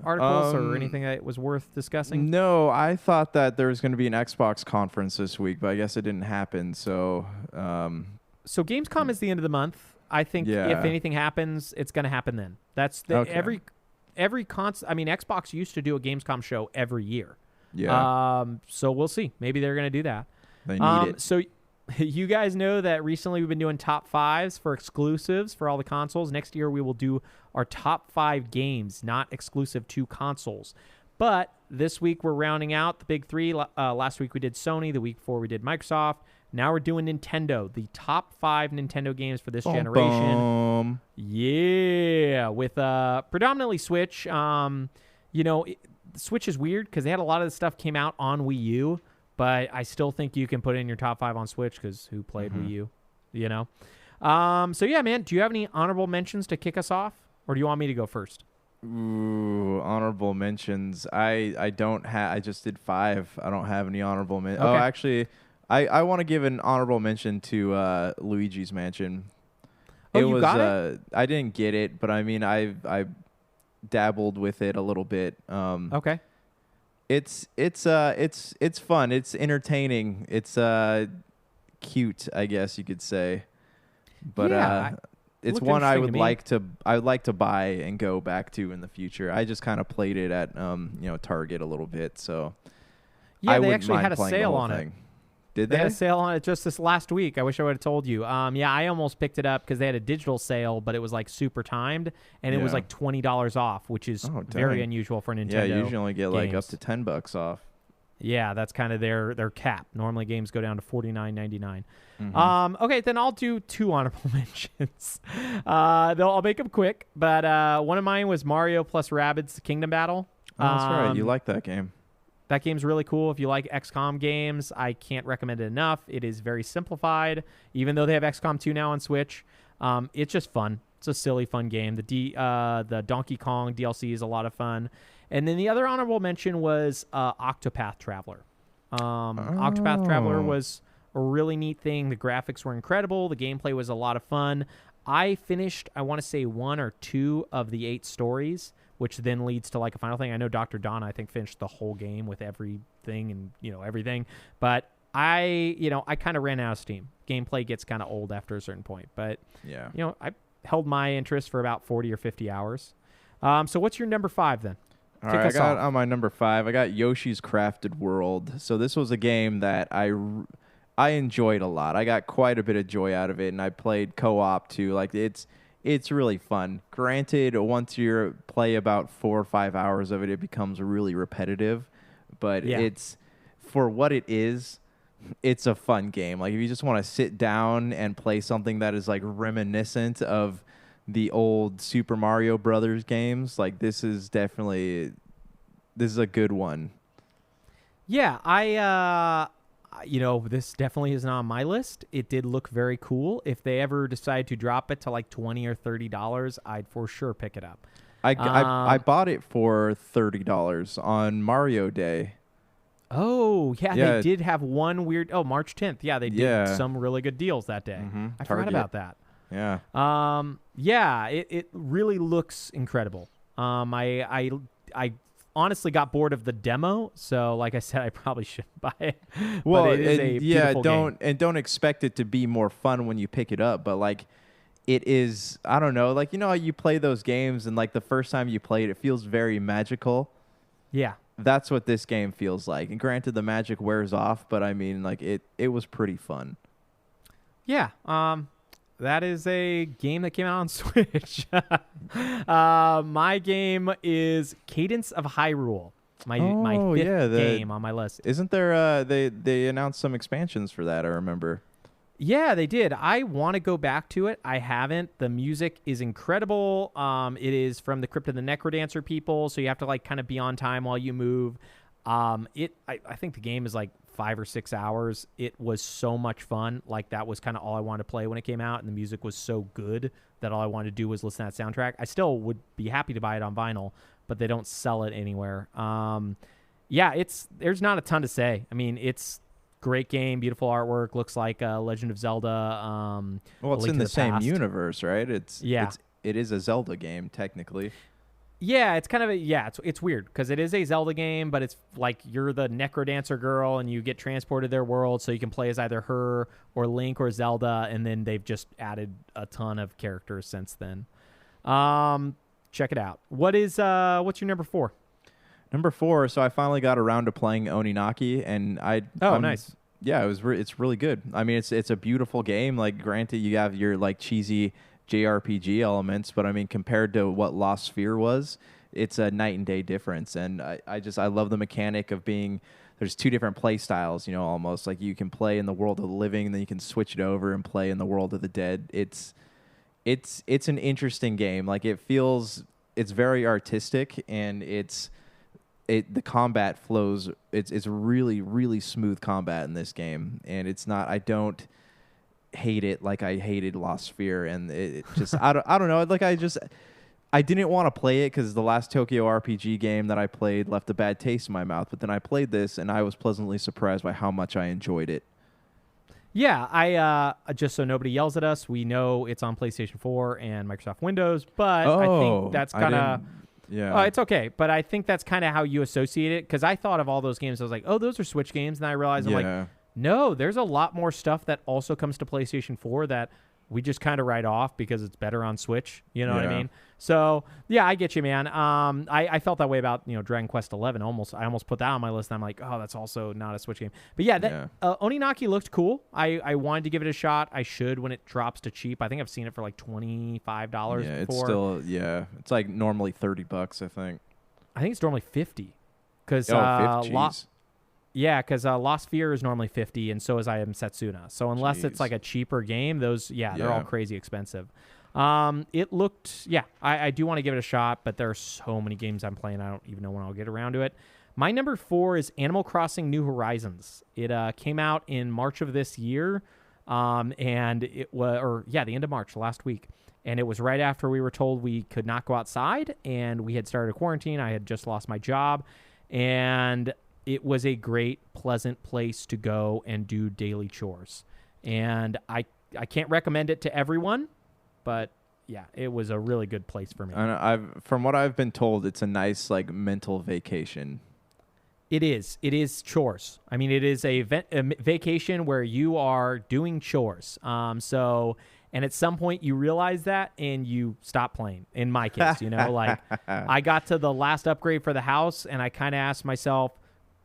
articles or anything that was worth discussing? No, I thought that there was going to be an Xbox conference this week, but I guess it didn't happen. So, so Gamescom is the end of the month. I think if anything happens, it's going to happen then. That's every Xbox used to do a Gamescom show every year. Yeah. So we'll see. Maybe they're going to do that. They need it. So you guys know that recently we've been doing top 5s for exclusives for all the consoles. Next year we will do our top 5 games, not exclusive to consoles. But this week we're rounding out the big 3. Last week we did Sony. The week before we did Microsoft. Now we're doing Nintendo, the top 5 Nintendo games for this generation. Yeah, with predominantly Switch. Switch is weird because they had a lot of the stuff came out on Wii U, but I still think you can put in your top 5 on Switch because who played Wii U, So yeah, man, do you have any honorable mentions to kick us off, or do you want me to go first? Ooh, honorable mentions. I don't have. I just did 5. I don't have any honorable mentions. Okay. Oh, actually, I want to give an honorable mention to Luigi's Mansion. You got it? I didn't get it, but I mean, I dabbled with it a little bit. Okay. It's fun. It's entertaining. It's cute, I guess you could say. But it's one I would like to buy and go back to in the future. I just kind of played it at Target a little bit, so they actually had a sale on it. Did they had a sale on it just this last week. I wish I would have told you. I almost picked it up because they had a digital sale, but it was like super timed, and it was like $20 off, which is very unusual for Nintendo. Yeah, you usually only get like games. up to $10 off. Yeah, that's kind of their cap. Normally games go down to $49.99. Okay, then I'll do 2 honorable mentions. I'll make them quick, but one of mine was Mario plus Rabbids Kingdom Battle. Oh, that's right. You like that game. That game's really cool. If you like XCOM games, I can't recommend it enough. It is very simplified, even though they have XCOM 2 now on Switch. It's just fun. It's a silly, fun game. The Donkey Kong DLC is a lot of fun. And then the other honorable mention was Octopath Traveler. Octopath Traveler was a really neat thing. The graphics were incredible. The gameplay was a lot of fun. I finished, I want to say, 1 or 2 of the 8 stories, which then leads to like a final thing. I know Dr. Donna, I think, finished the whole game with everything and, everything. But I kind of ran out of steam. Gameplay gets kind of old after a certain point. But, I held my interest for about 40 or 50 hours. So what's your number 5 then? All right, I got on my number 5. I got Yoshi's Crafted World. So this was a game that I enjoyed a lot. I got quite a bit of joy out of it, and I played co-op too. Like it's really fun. Granted, once you play about 4 or 5 hours of it, it becomes really repetitive. But it's for what it is. it's a fun game. Like if you just want to sit down and play something that is like reminiscent of the old Super Mario Brothers games, like this is a good one. Yeah, this definitely is not on my list. It did look very cool. If they ever decide to drop it to like $20 or $30, I'd for sure pick it up. I bought it for $30 on Mario Day. Oh, yeah, they did have one weird... Oh, March 10th. Yeah, they did some really good deals that day. Mm-hmm. I forgot about that. Yeah. It really looks incredible. I honestly got bored of the demo, so like I said, I probably shouldn't buy it. Well, but it is a beautiful game. Don't expect it to be more fun when you pick it up, but like it is, I don't know, like how you play those games and like the first time you play it, it feels very magical. Yeah. That's what this game feels like. And granted, the magic wears off, but I mean, like it was pretty fun. Yeah. That is a game that came out on Switch. My game is Cadence of Hyrule. My fifth game on my list. Isn't there? They announced some expansions for that. I remember. Yeah, they did. I want to go back to it. I haven't. The music is incredible. It is from the Crypt of the Necrodancer people, so you have to like kind of be on time while you move. I think the game is like 5 or 6 hours. It was so much fun. Like that was kind of all I wanted to play when it came out, and the music was so good that all I wanted to do was listen to that soundtrack. I still would be happy to buy it on vinyl, but they don't sell it anywhere. There's not a ton to say. I mean, it's great game, beautiful artwork, looks like Legend of Zelda. It's in the same universe, right? It is a Zelda game technically. Yeah, it's kind of it's weird because it is a Zelda game, but it's like you're the Necrodancer girl and you get transported to their world, so you can play as either her or Link or Zelda, and then they've just added a ton of characters since then. Check it out. What's your number 4? Number 4, so I finally got around to playing Oninaki, and nice. Yeah, it's really good. I mean, it's a beautiful game. Like, granted, you have your like cheesy JRPG elements, but I mean, compared to what Lost Sphere was, it's a night and day difference. And I love the mechanic of there's 2 different play styles, almost like you can play in the world of the living, and then you can switch it over and play in the world of the dead. It's an interesting game. Like it's very artistic, and the combat flows. It's really, really smooth combat in this game, and I don't hate it like I hated Lost Sphere, and it just I don't know, like I didn't want to play it because the last Tokyo RPG game that I played left a bad taste in my mouth, but then I played this and I was pleasantly surprised by how much I enjoyed it. Yeah, I just so nobody yells at us, we know it's on PlayStation 4 and Microsoft Windows, but I think that's kind of it's okay, but I think that's kind of how you associate it, because I thought of all those games, I was like, oh, those are Switch games, and I realized I'm like, no, there's a lot more stuff that also comes to PlayStation 4 that we just kind of write off because it's better on Switch. You know what I mean? So, yeah, I get you, man. I felt that way about, Dragon Quest 11. I almost put that on my list, and I'm like, oh, that's also not a Switch game. But yeah, Oninaki looked cool. I wanted to give it a shot. I should when it drops to cheap. I think I've seen it for like $25 before. It's still, it's like normally $30, I think. I think it's normally $50. Because because Lost Sphere is normally $50, and so is I Am Setsuna. So unless it's like a cheaper game, they're all crazy expensive. It looked, I do want to give it a shot, but there are so many games I'm playing, I don't even know when I'll get around to it. My number 4 is Animal Crossing New Horizons. It came out in March of this year, and it was, the end of March, last week. And it was right after we were told we could not go outside, and we had started a quarantine. I had just lost my job, and it was a great, pleasant place to go and do daily chores. And I can't recommend it to everyone, but yeah, it was a really good place for me. From what I've been told, it's a nice like mental vacation. It is. It is chores. I mean, it is a vacation where you are doing chores. And at some point you realize that and you stop playing. In my case, like I got to the last upgrade for the house and I kind of asked myself,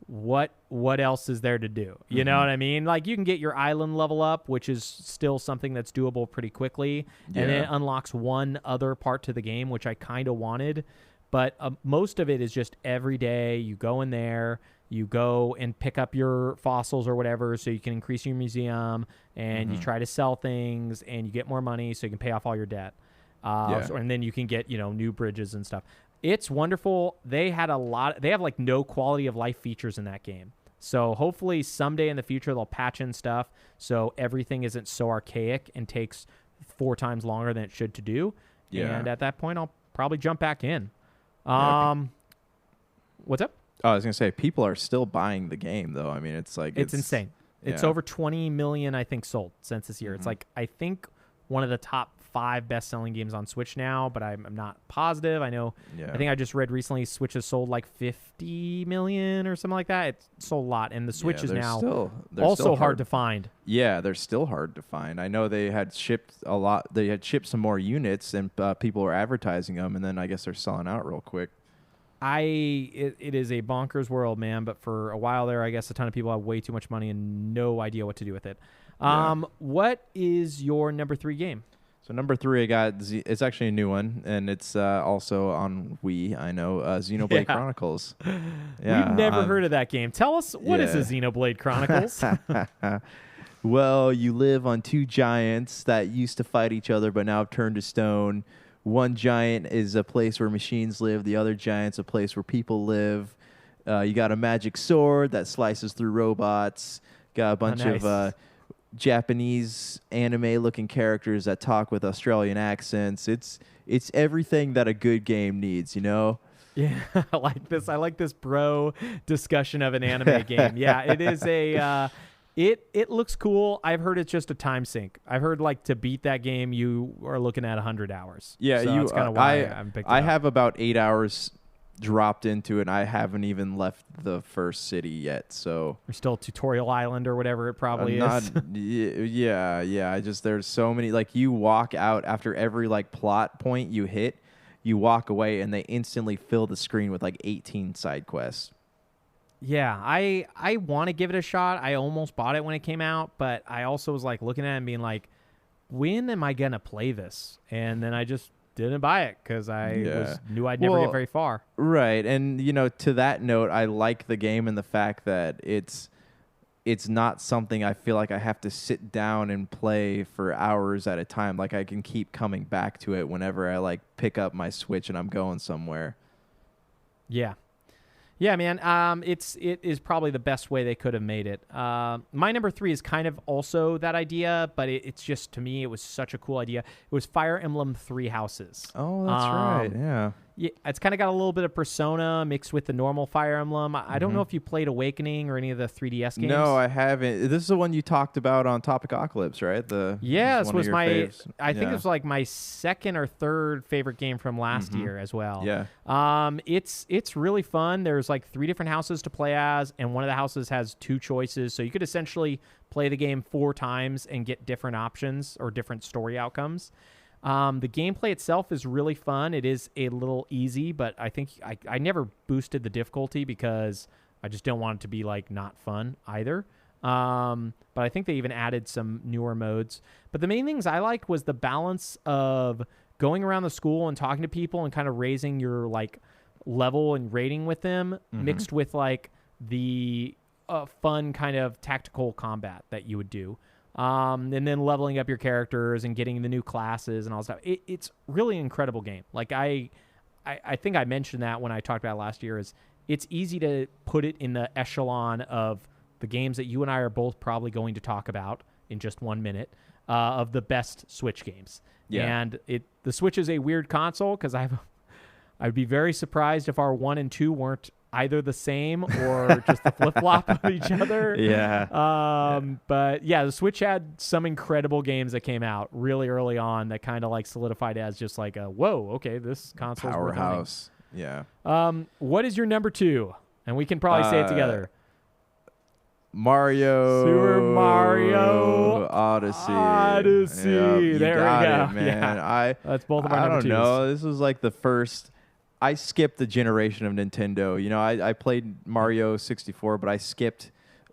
what else is there to do? You know what I mean? Like, you can get your island level up, which is still something that's doable pretty quickly. And then it unlocks one other part to the game, which I kind of wanted. But most of it is just every day you go in there, you go and pick up your fossils or whatever so you can increase your museum, and you try to sell things and you get more money so you can pay off all your debt. And then you can get, new bridges and stuff. It's wonderful. They have like no quality of life features in that game. So hopefully someday in the future they'll patch in stuff so everything isn't so archaic and takes 4 times longer than it should to do. Yeah. And at that point I'll probably jump back in. What's up? Oh, I was going to say, people are still buying the game, though. I mean, it's insane. It's over 20 million, I think, sold since this year. It's like, I think, one of the top 5 best-selling games on Switch now, but I'm not positive. I know. Yeah. I think I just read recently Switch has sold like 50 million or something like that. It's sold a lot, and the Switch is now also hard to find. Yeah, they're still hard to find. I know they had shipped a lot. They had shipped some more units, and people were advertising them, and then I guess they're selling out real quick. It is a bonkers world, man. But for a while there, I guess a ton of people have way too much money and no idea what to do with it. What is your number 3 game? So number 3, I got it's actually a new one, and it's also on Wii. I know, Xenoblade Chronicles. Yeah, we've never heard of that game. Tell us, what is a Xenoblade Chronicles? Well, you live on 2 giants that used to fight each other, but now have turned to stone. One giant is a place where machines live. The other giant's a place where people live. You got a magic sword that slices through robots. Got a bunch of Japanese anime-looking characters that talk with Australian accents. It's everything that a good game needs, Yeah, I like this. I like this bro discussion of an anime game. Yeah, it is a... It looks cool. I've heard it's just a time sink. I've heard like to beat that game, you are looking at 100 hours. Yeah, so that's kind of why I'm picked it up. have about 8 hours dropped into it, and I haven't even left the first city yet. So we're still Tutorial Island or whatever it probably is. Yeah. There's so many. Like, you walk out after every like plot point you hit, you walk away, and they instantly fill the screen with like 18 side quests. Yeah, I want to give it a shot. I almost bought it when it came out, but I also was like looking at it and being like, when am I going to play this? And then I just didn't buy it because I knew I'd never get very far. Right. And, to that note, I like the game and the fact that it's not something I feel like I have to sit down and play for hours at a time. Like, I can keep coming back to it whenever I like pick up my Switch and I'm going somewhere. Yeah. Yeah, man. It is probably the best way they could have made it. My number 3 is kind of also that idea, but it's just, to me, it was such a cool idea. It was Fire Emblem 3 Houses. Oh, that's right. Yeah. Yeah, it's kind of got a little bit of Persona mixed with the normal Fire Emblem. I don't know if you played Awakening or any of the 3DS games. No, I haven't. This is the one you talked about on Topicocalypse, right? This was my faves. I think it was like my 2nd or 3rd favorite game from last year as well. Yeah. It's really fun. There's like 3 different houses to play as, and one of the houses has 2 choices. So you could essentially play the game 4 times and get different options or different story outcomes. The gameplay itself is really fun. It is a little easy, but I think I never boosted the difficulty because I just don't want it to be like not fun either. But I think they even added some newer modes. But the main things I liked was the balance of going around the school and talking to people and kind of raising your like level and rating with them, mixed with like the fun kind of tactical combat that you would do. And then leveling up your characters and getting the new classes and all that stuff. It's really an incredible game. Like I think I mentioned that when I talked about it last year, is it's easy to put it in the echelon of the games that you and I are both probably going to talk about in just 1 minute, of the best Switch games. Yeah. And the Switch is a weird console because I'd be very surprised if our 1 and 2 weren't either the same or just the flip-flop of each other. Yeah. But yeah, the Switch had some incredible games that came out really early on that kind of like solidified as just like a, whoa, okay, this console's powerhouse. Yeah. What is your number 2? And we can probably say it together. Super Mario Odyssey. Yep, there we go. It, man. Yeah. That's both of our number 2s. I don't know. This was like the first... I skipped the generation of Nintendo. I played Mario 64, but I skipped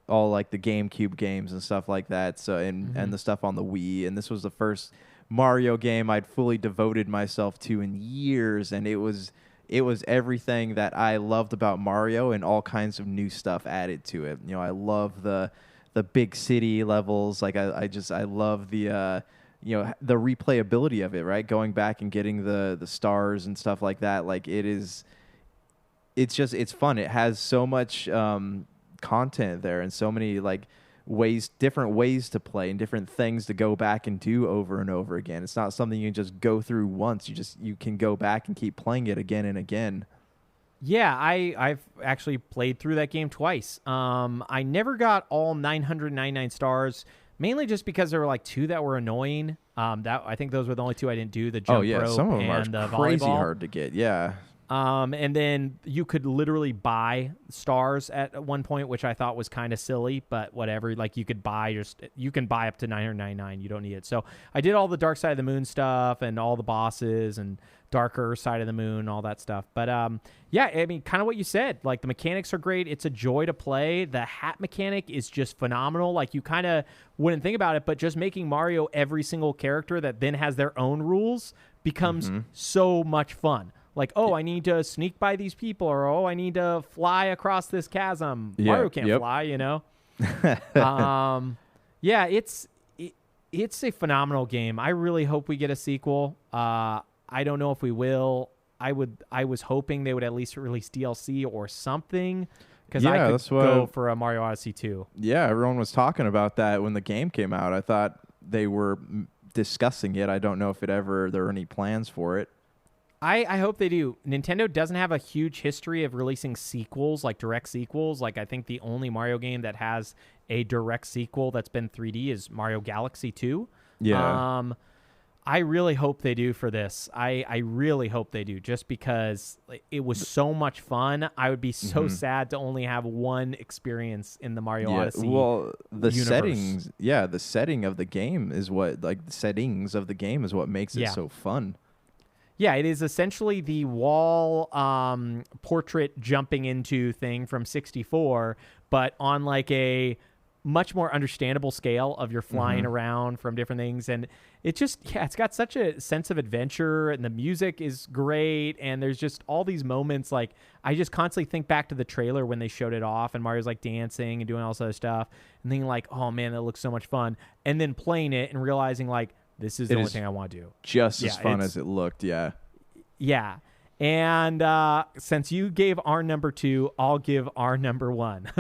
all like the GameCube games and stuff like that. So and the stuff on the Wii. And this was the first Mario game I'd fully devoted myself to in years. And it was it was everything that I loved about Mario and all kinds of new stuff added to it. You know, I love the big city levels. Like I love the you know, the replayability of it, right? Going back and getting the stars and stuff like that. Like it's fun. It has so much content there and so many like different ways to play and different things to go back and do over and over again. It's not something you can just go through once. You can go back and keep playing it again and again. Yeah, I've actually played through that game twice. I never got all 999 stars, mainly just because there were like 2 that were annoying. That I think those were the only 2 I didn't do, the jump rope some of them and are the crazy volleyball. hard to get. Yeah. And then you could literally buy stars at one point, which I thought was kind of silly, but whatever. Like you can buy up to 999. You don't need it. So I did all the Dark Side of the Moon stuff and all the bosses and Darker Side of the Moon, all that stuff. But yeah, I mean, kind of what you said. Like the mechanics are great. It's a joy to play. The hat mechanic is just phenomenal. Like you kind of wouldn't think about it, but just making Mario every single character that then has their own rules becomes so much fun. Like, oh, I need to sneak by these people, or oh, I need to fly across this chasm. Mario can't fly, you know. Yeah, it's a phenomenal game. I really hope we get a sequel. I don't know if we will. I was hoping they would at least release DLC or something, because I could go for a Mario Odyssey 2. Yeah, everyone was talking about that when the game came out. I thought they were discussing it. I don't know if there are any plans for it. I hope they do. Nintendo doesn't have a huge history of releasing sequels, like direct sequels. Like I think the only Mario game that has a direct sequel that's been 3D is Mario Galaxy 2. Yeah. I really hope they do for this. I really hope they do, just because it was so much fun. I would be so sad to only have one experience in the Mario Odyssey. Well, the universe. the setting of the game is what, like the settings of the game is what makes it so fun. Yeah, it is essentially the wall portrait jumping into thing from 64, but on like a much more understandable scale of you're flying around from different things. And it just, it's got such a sense of adventure, and the music is great. And there's just all these moments. Like I just constantly think back to the trailer when they showed it off and Mario's like dancing and doing all this other stuff and thinking like, oh man, that looks so much fun. And then playing it and realizing like, this is the only thing I want to do. Just as fun as it looked, yeah. Yeah. And since you gave our number 2, I'll give our number 1.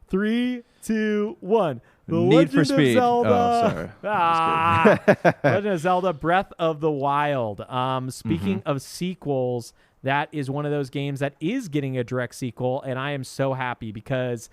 3, 2, 1. The Need Legend for Speed. Of Zelda. Oh, sorry. Legend of Zelda Breath of the Wild. Speaking of sequels, that is one of those games that is getting a direct sequel, and I am so happy because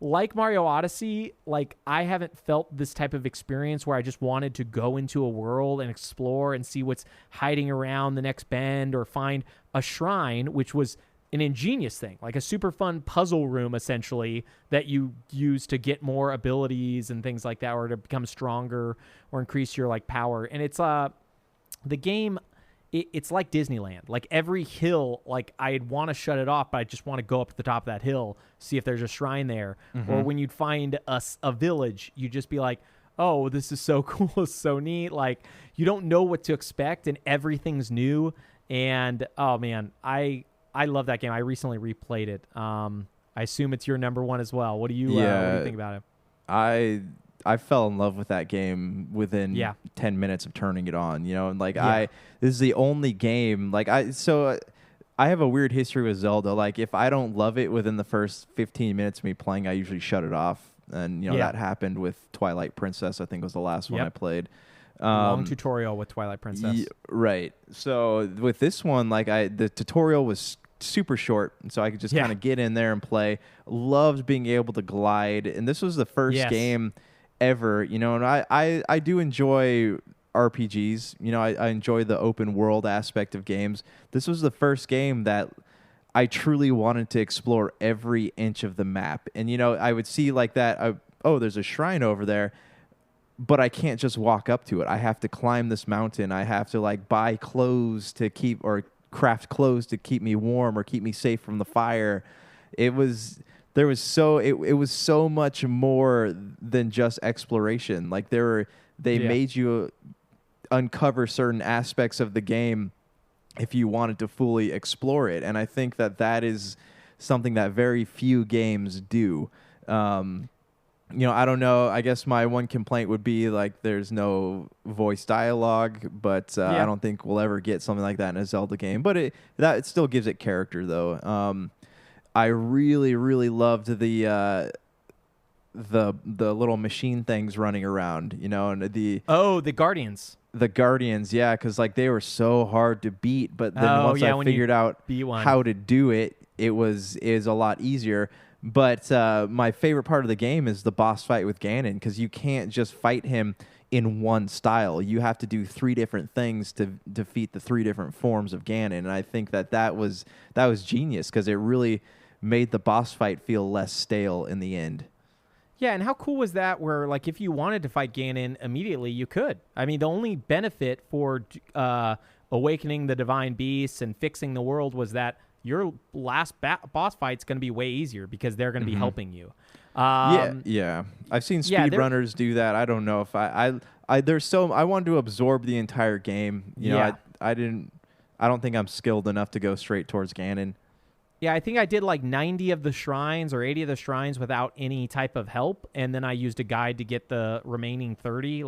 like Mario Odyssey, like I haven't felt this type of experience where I just wanted to go into a world and explore and see what's hiding around the next bend or find a shrine, which was an ingenious thing, like a super fun puzzle room essentially that you use to get more abilities and things like that, or to become stronger or increase your like power. And it's the game, it's like Disneyland. Like every hill, like I'd want to shut it off, but I just want to go up to the top of that hill, see if there's a shrine there. Or when you'd find a village, you'd just be like, oh, this is so cool, it's so neat. Like you don't know what to expect, and everything's new. And oh man, I love that game. I recently replayed it. I assume it's your number 1 as well. What do you think about it? I fell in love with that game within 10 minutes of turning it on, you know, and like this is the only game like I have a weird history with Zelda. Like if I don't love it within the first 15 minutes of me playing, I usually shut it off. And you know, that happened with Twilight Princess, I think was the last one I played. Long tutorial with Twilight Princess. Right. So with this one, like the tutorial was super short, and so I could just kind of get in there and play. Loved being able to glide, and this was the first game ever, you know, and I do enjoy RPGs, you know, I enjoy the open world aspect of games. This was the first game that I truly wanted to explore every inch of the map. And, you know, I would see like that, there's a shrine over there, but I can't just walk up to it. I have to climb this mountain. I have to like buy clothes to keep, or craft clothes to keep me warm or keep me safe from the fire. It was so much more than just exploration. Like they made you uncover certain aspects of the game if you wanted to fully explore it. And I think that is something that very few games do. I don't know. I guess my one complaint would be like there's no voice dialogue, but I don't think we'll ever get something like that in a Zelda game. But it still gives it character, though. I really, really loved the little machine things running around, and the Guardians. The Guardians, yeah, because like they were so hard to beat, but then once I figured out how to do it, is a lot easier. But my favorite part of the game is the boss fight with Ganon, because you can't just fight him in one style. You have to do 3 different things to defeat the 3 different forms of Ganon, and I think that was genius, because it really made the boss fight feel less stale in the end. Yeah, and how cool was that where, like, if you wanted to fight Ganon immediately, you could. I mean, the only benefit for awakening the Divine Beasts and fixing the world was that your last boss fight's going to be way easier because they're going to be helping you. Yeah. I've seen speedrunners do that. I don't know if I wanted to absorb the entire game. I don't think I'm skilled enough to go straight towards Ganon. Yeah, I think I did like 90 of the shrines or 80 of the shrines without any type of help, and then I used a guide to get the remaining 30.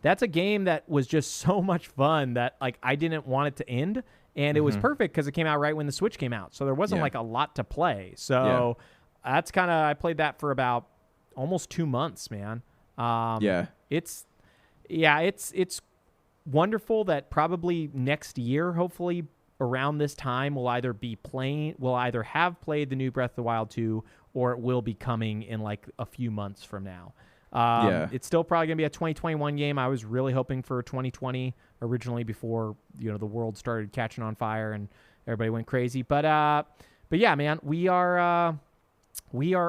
That's a game that was just so much fun that like I didn't want it to end, and it was perfect because it came out right when the Switch came out, so there wasn't like a lot to play. So that's kind of I played that for about almost 2 months, man. It's wonderful that probably next year, hopefully, around this time, we'll either have played the new Breath of the Wild 2, or it will be coming in like a few months from now. It's still probably going to be a 2021 game. I was really hoping for 2020 originally before, the world started catching on fire and everybody went crazy. But yeah, man, we are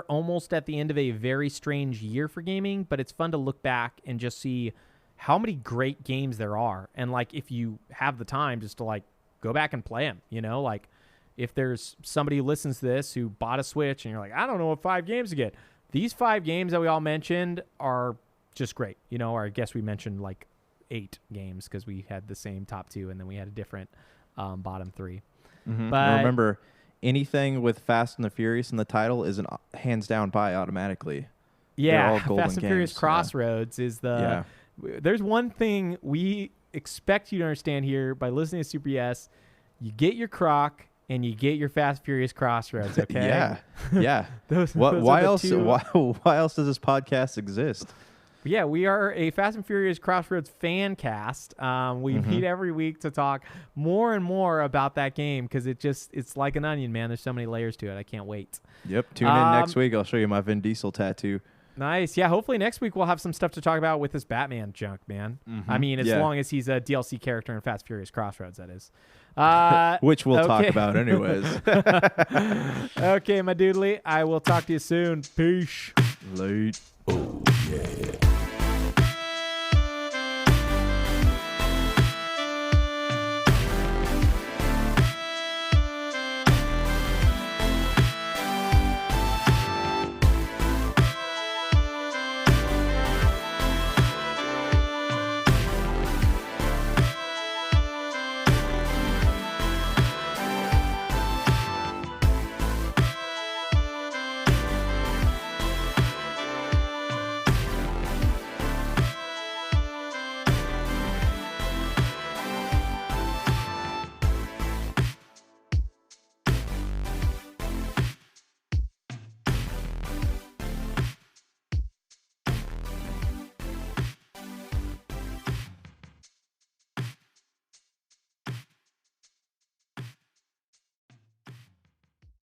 almost at the end of a very strange year for gaming, but it's fun to look back and just see how many great games there are. And like, if you have the time just to like, go back and play them, like if there's somebody who listens to this who bought a Switch and you're like, I don't know what 5 games to get. These 5 games that we all mentioned are just great. Or I guess we mentioned like 8 games because we had the same top 2 and then we had a different bottom 3. Mm-hmm. But remember, anything with Fast and the Furious in the title is an hands down buy automatically. Yeah, all golden Fast and games. Furious Crossroads is the... Yeah. There's one thing we expect you to understand here by listening to Super Yes. You get your Croc and you get your Fast Furious Crossroads, okay? Yeah. Why else does this podcast exist? Yeah, we are a Fast and Furious Crossroads fan cast. We meet every week to talk more and more about that game because it's like an onion, man. There's so many layers to it. I can't wait. Yep. Tune in next week. I'll show you my Vin Diesel tattoo. Nice. Yeah, hopefully next week we'll have some stuff to talk about with this Batman junk, man. I mean, as long as he's a DLC character in Fast Furious Crossroads, that is. Which we'll talk about anyways. Okay, my doodly. I will talk to you soon. Peace. Late. Oh, yeah.